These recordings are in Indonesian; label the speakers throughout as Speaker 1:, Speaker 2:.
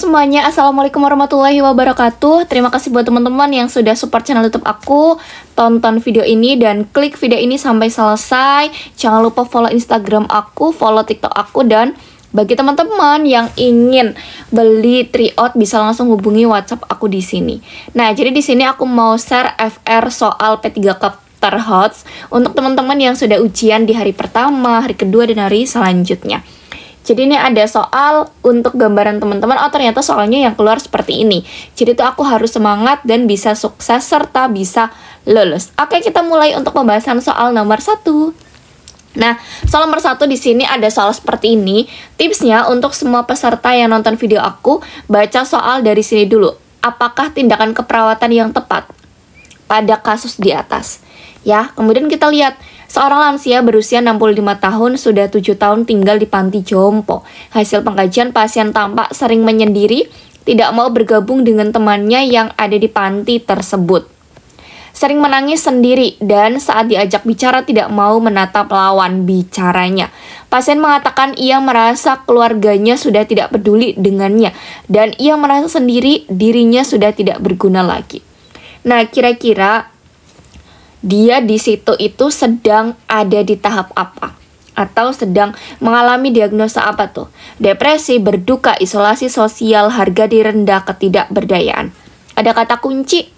Speaker 1: semuanya, Assalamualaikum warahmatullahi wabarakatuh. Terima kasih buat teman-teman yang sudah support channel YouTube aku. Tonton video ini dan klik video ini sampai selesai. Jangan lupa follow Instagram aku, follow TikTok aku, dan bagi teman-teman yang ingin beli tryout bisa langsung hubungi WhatsApp aku di sini. Nah, jadi di sini aku mau share FR soal P3K terHOTS untuk teman-teman yang sudah ujian di hari pertama, hari kedua, dan hari selanjutnya. Jadi ini ada soal untuk gambaran teman-teman, oh ternyata soalnya yang keluar seperti ini. Jadi itu aku harus semangat dan bisa sukses serta bisa lulus. Oke, kita mulai untuk pembahasan soal nomor 1. Nah, soal nomor 1 di sini ada soal seperti ini. Tipsnya untuk semua peserta yang nonton video aku, baca soal dari sini dulu. Apakah tindakan keperawatan yang tepat pada kasus di atas? Ya, kemudian kita lihat. Seorang lansia berusia 65 tahun sudah 7 tahun tinggal di panti jompo. Hasil pengkajian, pasien tampak sering menyendiri, tidak mau bergabung dengan temannya yang ada di panti tersebut. Sering menangis sendiri dan saat diajak bicara tidak mau menatap lawan bicaranya. Pasien mengatakan ia merasa keluarganya sudah tidak peduli dengannya dan ia merasa sendiri dirinya sudah tidak berguna lagi. Nah, kira-kira dia di situ itu sedang ada di tahap apa? Atau sedang mengalami diagnosa apa tuh? Depresi, berduka, isolasi sosial, harga diri rendah, ketidakberdayaan. Ada kata kunci,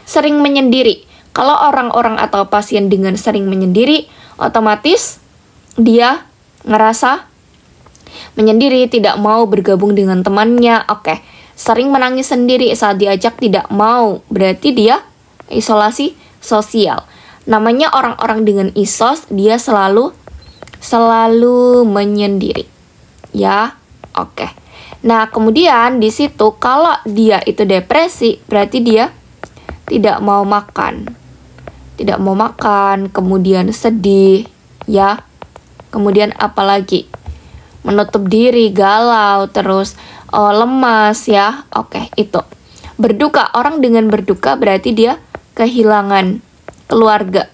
Speaker 1: sering menyendiri. Kalau orang-orang atau pasien dengan sering menyendiri, otomatis dia ngerasa menyendiri, tidak mau bergabung dengan temannya. Oke, sering menangis sendiri saat diajak tidak mau. Berarti dia isolasi sosial. Namanya orang-orang dengan isos, dia selalu menyendiri. Ya, oke. Nah, kemudian di situ kalau dia itu depresi, berarti dia tidak mau makan. Tidak mau makan, kemudian sedih, ya. Kemudian apalagi? Menutup diri, galau, terus lemas, ya. Oke, itu. Berduka, orang dengan berduka berarti dia kehilangan keluarga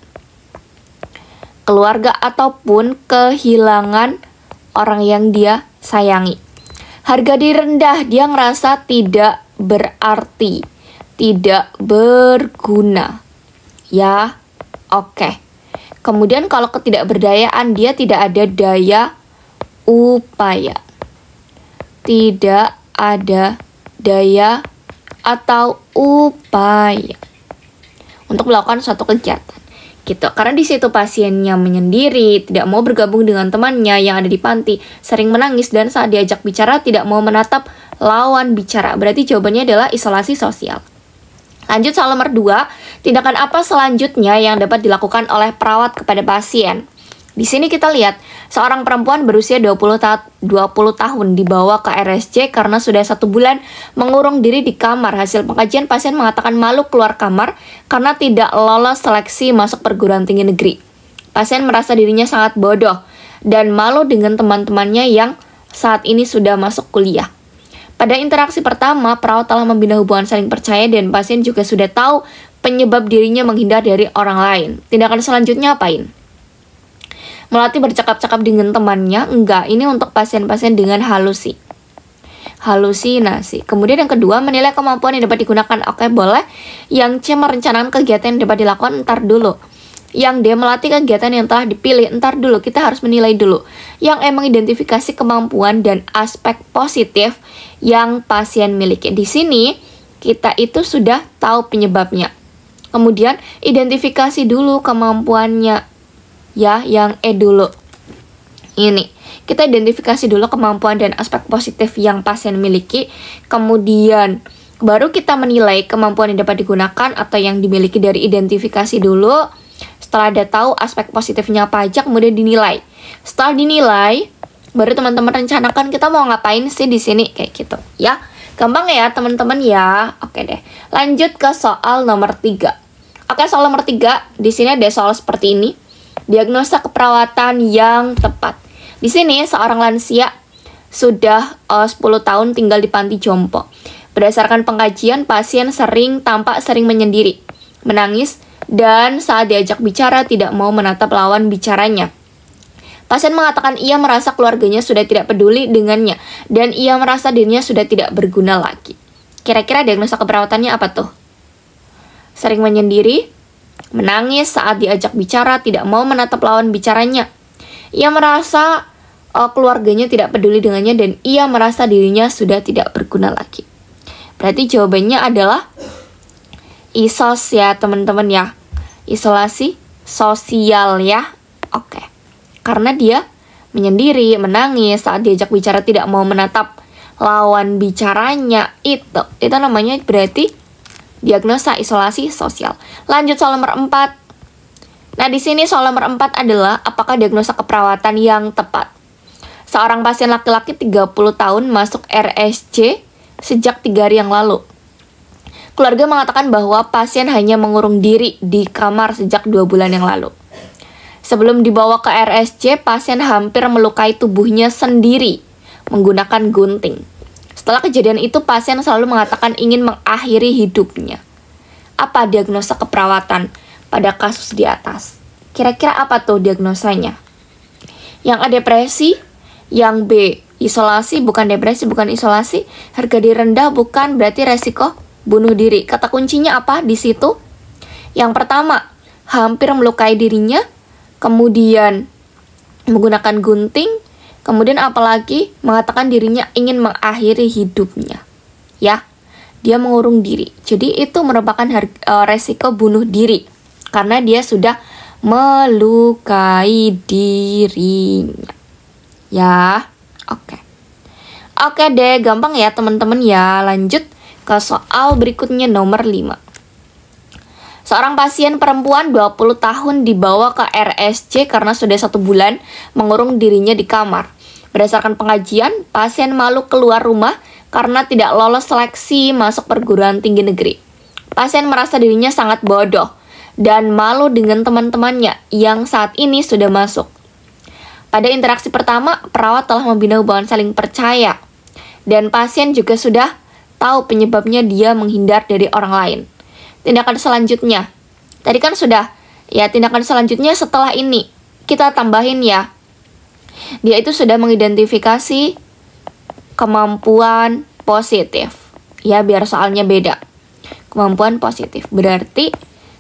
Speaker 1: ataupun kehilangan orang yang dia sayangi. Harga diri rendah, dia ngerasa tidak berarti, tidak berguna. Ya, oke. Kemudian kalau ketidakberdayaan, dia tidak ada daya upaya. Tidak ada daya atau upaya untuk melakukan suatu kegiatan gitu. Karena di situ pasiennya menyendiri, tidak mau bergabung dengan temannya yang ada di panti, sering menangis dan saat diajak bicara tidak mau menatap lawan bicara. Berarti jawabannya adalah isolasi sosial. Lanjut soal nomor 2, tindakan apa selanjutnya yang dapat dilakukan oleh perawat kepada pasien? Di sini kita lihat, seorang perempuan berusia 20 tahun dibawa ke RSJ karena sudah 1 bulan mengurung diri di kamar. Hasil pengkajian, pasien mengatakan malu keluar kamar karena tidak lolos seleksi masuk perguruan tinggi negeri. Pasien merasa dirinya sangat bodoh dan malu dengan teman-temannya yang saat ini sudah masuk kuliah. Pada interaksi pertama, perawat telah membina hubungan saling percaya dan pasien juga sudah tahu penyebab dirinya menghindar dari orang lain. Tindakan selanjutnya apain? Melatih bercakap-cakap dengan temannya? Enggak, ini untuk pasien-pasien dengan halusinasi. Kemudian yang kedua, menilai kemampuan yang dapat digunakan. Oke, boleh. Yang C, merencanakan kegiatan yang dapat dilakukan, ntar dulu. Yang D, melatih kegiatan yang telah dipilih, ntar dulu. Kita harus menilai dulu. Yang E, mengidentifikasi kemampuan dan aspek positif yang pasien miliki. Di sini, kita itu sudah tahu penyebabnya. Kemudian, identifikasi dulu kemampuannya. Ya, yang E dulu. Ini, kita identifikasi dulu kemampuan dan aspek positif yang pasien miliki. Kemudian, baru kita menilai kemampuan yang dapat digunakan atau yang dimiliki dari identifikasi dulu. Setelah ada tahu aspek positifnya apa aja, kemudian dinilai. Setelah dinilai, baru teman-teman rencanakan kita mau ngapain sih di sini, kayak gitu. Ya, gampang ya teman-teman ya. Oke deh, lanjut ke soal nomor 3. Oke, soal nomor 3, di sini ada soal seperti ini. Diagnosa keperawatan yang tepat. Di sini seorang lansia sudah 10 tahun tinggal di panti jompo. Berdasarkan pengkajian, pasien tampak sering menyendiri, menangis, dan saat diajak bicara tidak mau menatap lawan bicaranya. Pasien mengatakan ia merasa keluarganya sudah tidak peduli dengannya dan ia merasa dirinya sudah tidak berguna lagi. Kira-kira diagnosa keperawatannya apa tuh? Sering menyendiri, menangis saat diajak bicara, tidak mau menatap lawan bicaranya. Ia merasa keluarganya tidak peduli dengannya dan ia merasa dirinya sudah tidak berguna lagi. Berarti jawabannya adalah ISOS ya teman-teman ya. Isolasi sosial ya. Oke. Karena dia menyendiri, menangis saat diajak bicara, tidak mau menatap lawan bicaranya. Itu namanya berarti diagnosa isolasi sosial. Lanjut soal nomor 4. Nah, di sini soal nomor 4 adalah apakah diagnosa keperawatan yang tepat. Seorang pasien laki-laki 30 tahun masuk RSJ sejak 3 hari yang lalu. Keluarga mengatakan bahwa pasien hanya mengurung diri di kamar sejak 2 bulan yang lalu. Sebelum dibawa ke RSJ, pasien hampir melukai tubuhnya sendiri menggunakan gunting. Setelah kejadian itu, pasien selalu mengatakan ingin mengakhiri hidupnya. Apa diagnosa keperawatan pada kasus di atas? Kira-kira apa tuh diagnosanya? Yang A depresi, yang B isolasi, bukan depresi, bukan isolasi, harga diri rendah, bukan, berarti resiko bunuh diri. Kata kuncinya apa di situ? Yang pertama, hampir melukai dirinya, kemudian menggunakan gunting, kemudian apalagi mengatakan dirinya ingin mengakhiri hidupnya. Ya, dia mengurung diri. Jadi itu merupakan resiko bunuh diri karena dia sudah melukai dirinya. Ya, oke. Oke deh, gampang ya teman-teman ya. Lanjut ke soal berikutnya nomor 5. Seorang pasien perempuan 20 tahun dibawa ke RSJ karena sudah 1 bulan mengurung dirinya di kamar. Berdasarkan pengajian, pasien malu keluar rumah karena tidak lolos seleksi masuk perguruan tinggi negeri. Pasien merasa dirinya sangat bodoh dan malu dengan teman-temannya yang saat ini sudah masuk. Pada interaksi pertama, perawat telah membina hubungan saling percaya. Dan pasien juga sudah tahu penyebabnya dia menghindar dari orang lain. Tindakan selanjutnya, tadi kan sudah, ya tindakan selanjutnya setelah ini, kita tambahin ya. Dia itu sudah mengidentifikasi kemampuan positif. Ya, biar soalnya beda. Kemampuan positif, berarti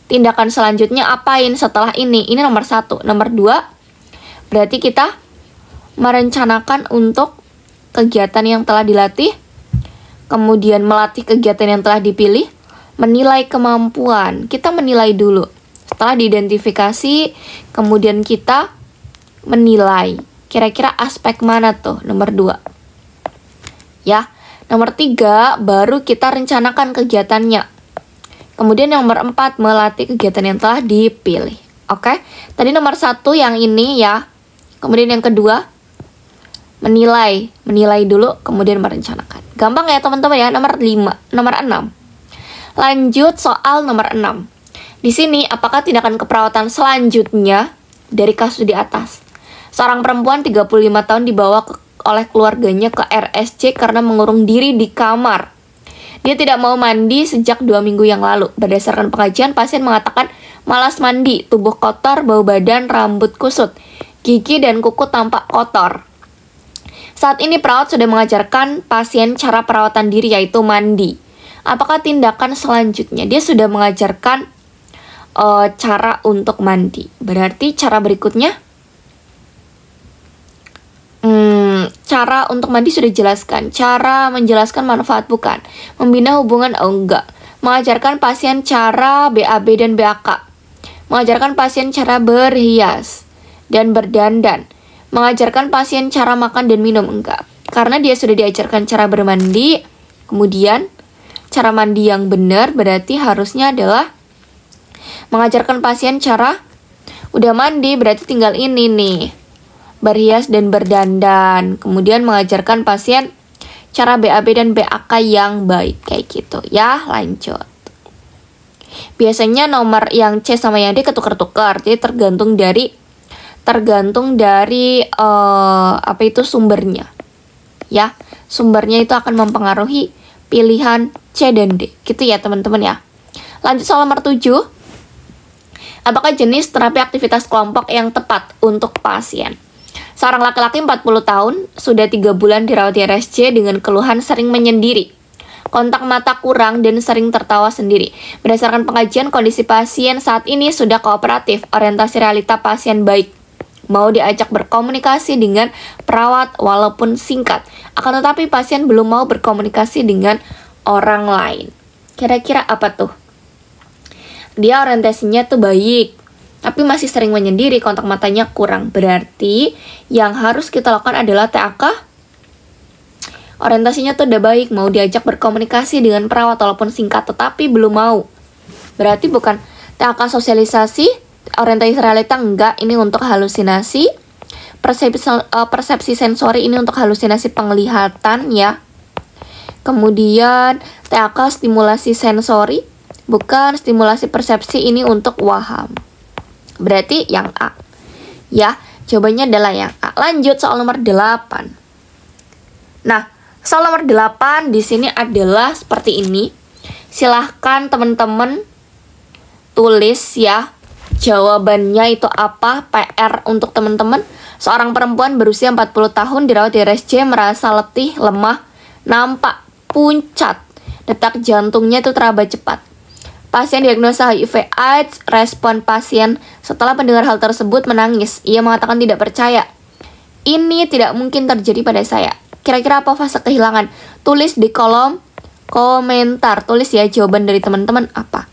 Speaker 1: tindakan selanjutnya apain setelah ini? Ini nomor 1. Nomor 2, berarti kita merencanakan untuk kegiatan yang telah dilatih, kemudian melatih kegiatan yang telah dipilih, menilai kemampuan. Kita menilai dulu. Setelah diidentifikasi, kemudian kita menilai. Kira-kira aspek mana tuh? Nomor 2. Ya, nomor 3, baru kita rencanakan kegiatannya. Kemudian nomor 4, melatih kegiatan yang telah dipilih. Oke, tadi nomor 1 yang ini ya. Kemudian yang kedua, menilai dulu, kemudian merencanakan. Gampang ya teman-teman ya. Nomor 6. Lanjut soal nomor 6. Di sini, apakah tindakan keperawatan selanjutnya dari kasus di atas? Seorang perempuan 35 tahun dibawa oleh keluarganya ke RSJ karena mengurung diri di kamar. Dia tidak mau mandi sejak 2 minggu yang lalu. Berdasarkan pengajian, pasien mengatakan malas mandi, tubuh kotor, bau badan, rambut kusut, gigi dan kuku tampak kotor. Saat ini perawat sudah mengajarkan pasien cara perawatan diri, yaitu mandi. Apakah tindakan selanjutnya? Dia sudah mengajarkan cara untuk mandi. Berarti cara berikutnya, cara untuk mandi sudah dijelaskan. Cara menjelaskan manfaat bukan. Membina hubungan enggak. Mengajarkan pasien cara BAB dan BAK. Mengajarkan pasien cara berhias dan berdandan. Mengajarkan pasien cara makan dan minum enggak. Karena dia sudah diajarkan cara bermandi, kemudian cara mandi yang benar berarti harusnya adalah mengajarkan pasien cara udah mandi, berarti tinggal ini nih, berhias dan berdandan. Kemudian mengajarkan pasien cara BAB dan BAK yang baik, kayak gitu ya. Lanjut. Biasanya nomor yang C sama yang D ketukar-tukar, jadi tergantung dari sumbernya. Ya, sumbernya itu akan mempengaruhi pilihan C dan D. Gitu ya teman-teman ya. Lanjut soal nomor 7. Apakah jenis terapi aktivitas kelompok yang tepat untuk pasien? Seorang laki-laki 40 tahun sudah 3 bulan dirawat di RSC dengan keluhan sering menyendiri, kontak mata kurang, dan sering tertawa sendiri. Berdasarkan pengajian, kondisi pasien saat ini sudah kooperatif, orientasi realita pasien baik, mau diajak berkomunikasi dengan perawat walaupun singkat. Akan tetapi pasien belum mau berkomunikasi dengan orang lain. Kira-kira apa tuh? Dia orientasinya tuh baik, tapi masih sering menyendiri, kontak matanya kurang. Berarti yang harus kita lakukan adalah TAK. Orientasinya tuh udah baik, mau diajak berkomunikasi dengan perawat walaupun singkat, tetapi belum mau. Berarti bukan TAK sosialisasi, orientasi realita enggak, ini untuk halusinasi. Persepsi sensori ini untuk halusinasi penglihatan ya. Kemudian TAK stimulasi sensori, bukan stimulasi persepsi, ini untuk waham. Berarti yang A. Ya, jawabannya adalah yang A. Lanjut soal nomor 8. Nah, soal nomor 8 di sini adalah seperti ini. Silahkan teman-teman tulis ya jawabannya itu apa, PR untuk teman-teman. Seorang perempuan berusia 40 tahun dirawat di RSC, merasa letih, lemah, nampak pucat, detak jantungnya itu teraba cepat. Pasien diagnosa HIV/AIDS. Respon pasien setelah mendengar hal tersebut menangis. Ia mengatakan tidak percaya. Ini tidak mungkin terjadi pada saya. Kira-kira apa fase kehilangan? Tulis di kolom komentar. Tulis ya jawaban dari teman-teman apa.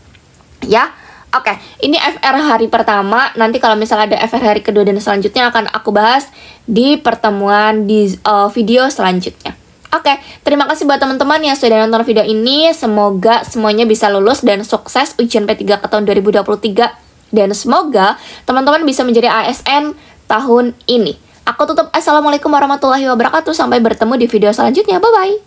Speaker 1: Ya, oke. Ini FR hari pertama. Nanti kalau misalnya ada FR hari kedua dan selanjutnya akan aku bahas di pertemuan di video selanjutnya. Oke, terima kasih buat teman-teman yang sudah nonton video ini. Semoga semuanya bisa lulus dan sukses ujian P3K tahun 2023. Dan semoga teman-teman bisa menjadi ASN tahun ini. Aku tutup. Assalamualaikum warahmatullahi wabarakatuh. Sampai bertemu di video selanjutnya. Bye-bye.